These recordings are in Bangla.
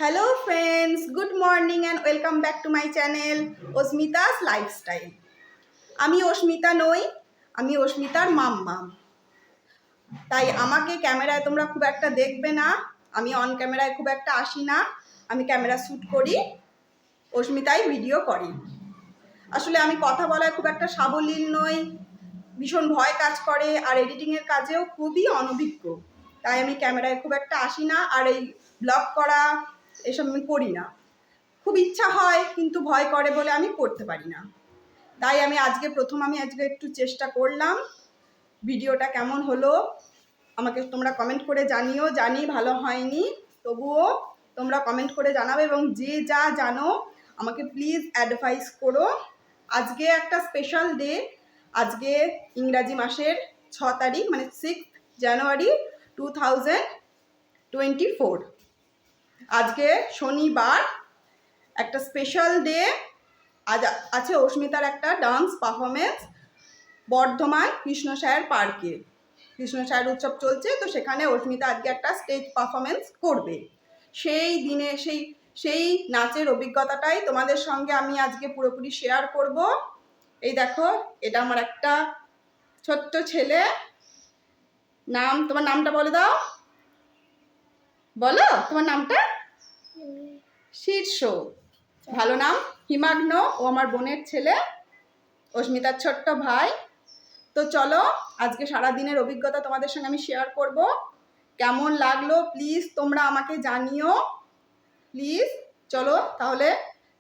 Hello friends, good morning and welcome back to my channel Asmita's lifestyle. আমি অস্মিতা নই, আমি অস্মিতার মাম্মাম। তাই আমাকে ক্যামেরায় তোমরা খুব একটা দেখবে না, আমি অন ক্যামেরায় খুব একটা আসি না, আমি ক্যামেরা শ্যুট করি, অস্মিতাই ভিডিও করি। আসলে আমি কথা বলায় খুব একটা সাবলীল নই, ভীষণ ভয় কাজ করে, আর এডিটিংয়ের কাজেও খুবই অনভিজ্ঞ। তাই আমি ক্যামেরায় খুব একটা আসি না, আর এই ব্লগ করা এসব আমি করি না। খুব ইচ্ছা হয় কিন্তু ভয় করে বলে আমি করতে পারি না। তাই আমি আজকে একটু চেষ্টা করলাম। ভিডিওটা কেমন হলো আমাকে তোমরা কমেন্ট করে জানিও। জানি ভালো হয়নি, তবুও তোমরা কমেন্ট করে জানাবে, এবং যে যা জানো আমাকে প্লিজ অ্যাডভাইস করো। আজকে একটা স্পেশাল ডে, আজকে ইংরাজি মাসের 6 তারিখ, মানে 6 জানুয়ারি 2024। আজকে শনিবার, একটা স্পেশাল ডে। আজ আছে অস্মিতার একটা ডান্স পারফরমেন্স বর্ধমান কৃষ্ণসায়র পার্কে। কৃষ্ণসায়র উৎসব চলছে, তো সেখানে অস্মিতা আজকে একটা স্টেজ পারফরমেন্স করবে। সেই দিনে সেই নাচের অভিজ্ঞতাটাই তোমাদের সঙ্গে আমি আজকে পুরোপুরি শেয়ার করব। এই দেখো, এটা আমার একটা ছোট্ট ছেলে। তোমার নামটা বলে দাও, বলো তোমার নামটা। শীর্ষ, ভালো নাম। হিমাগ্ন, ও আমার বোনের ছেলে, অস্মিতার ছোট্ট ভাই। তো চলো, আজকে সারা দিনের অভিজ্ঞতা তোমাদের সঙ্গে আমি শেয়ার করব। কেমন লাগলো প্লিজ তোমরা আমাকে জানিও, প্লিজ। চলো তাহলে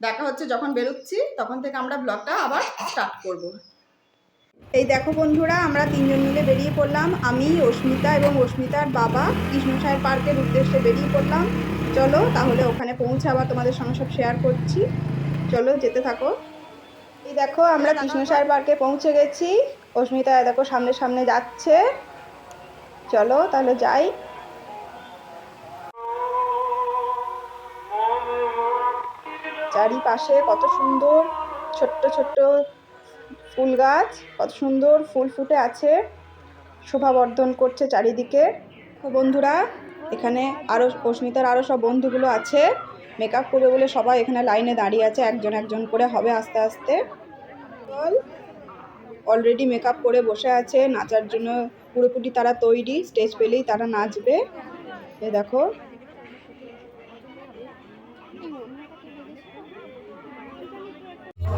দেখা হচ্ছে যখন বেরোচ্ছি, তখন থেকে আমরা ব্লগটা আবার স্টার্ট করব। এই দেখো বন্ধুরা, আমরা 3 জন মিলে বেরিয়ে পড়লাম। আমি, অস্মিতা এবং অস্মিতার বাবা কৃষ্ণসায়র পার্কের উদ্দেশ্যে বেরিয়ে পড়লাম। চলো তাহলে ওখানে পৌঁছে আবার তোমাদের সঙ্গে সব শেয়ার করছি। চলো যেতে থাকো। এই দেখো, আমরা কৃষ্ণসায়র পার্কে পৌঁছে গেছি। অস্মিতা দেখো সামনে সামনে যাচ্ছে। চলো তাহলে যাই। চারিপাশে কত সুন্দর ছোট্ট ছোট্ট ফুল গাছ, কত সুন্দর ফুল ফুটে আছে, শোভাবর্ধন করছে চারিদিকে। বন্ধুরা, এখানে আরও অস্মিতার আরও সব বন্ধুগুলো আছে। মেকআপ করবে বলে সবাই এখানে লাইনে দাঁড়িয়ে আছে, একজন একজন করে হবে আস্তে আস্তে। অলরেডি মেকআপ করে বসে আছে, নাচার জন্য পুরোপুরি তারা তৈরি। স্টেজ পেলেই তারা নাচবে। এ দেখো,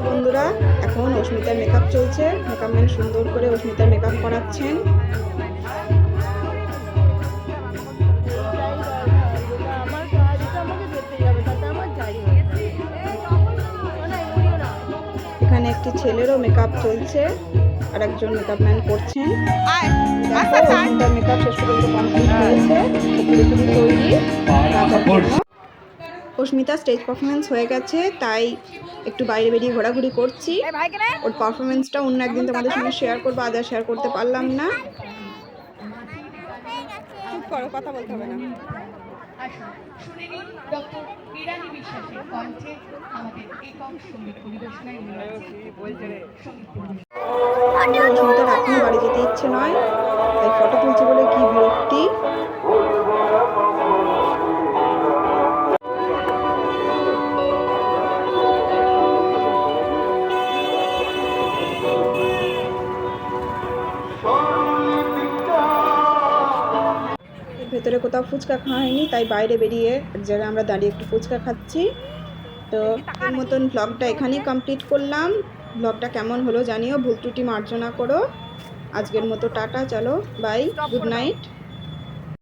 বন্ধুরা এখন অস্মিতার মেকআপ চলছে। মেকআপ ম্যান সুন্দর করে অস্মিতার মেকআপ করাচ্ছেন। এখানে একটি ছেলেরও মেকআপ চলছে, আর একজন মেকআপ ম্যান করছেন। মেকআপ শেষ পর্যন্ত কমপ্লিট হয়েছে, পুরোপুরি তৈরি নাচার জন্য। অস্মিতা স্টেজ পারফরমেন্স হয়ে গেছে, তাই একটু বাইরে বেরিয়ে ঘোরাঘুরি করছি। ওর পারফরমেন্সটা অন্য একদিন তোমাদের সঙ্গে শেয়ার করবো, আজ আর শেয়ার করতে পারলাম না। চুপ করো, কথা বলতে হবে না। অস্মিতার এখনো বাড়ি যেতে ইচ্ছে নয়, তাই ফটো তুলছি বলে কি বিরক্তি। ভেতরে কোথাও ফুচকা খাওয়া হয়নি, তাই বাইরে বেরিয়ে এক জায়গায় আমরা দাঁড়িয়ে একটু ফুচকা খাচ্ছি। তো এর মতন ব্লগটা এখানেই কমপ্লিট করলাম। ব্লগটা কেমন হলো জানিও, ভুল ত্রুটি মার্জনা করো। আজকের মতো টাটা, চলো বাই, গুড নাইট।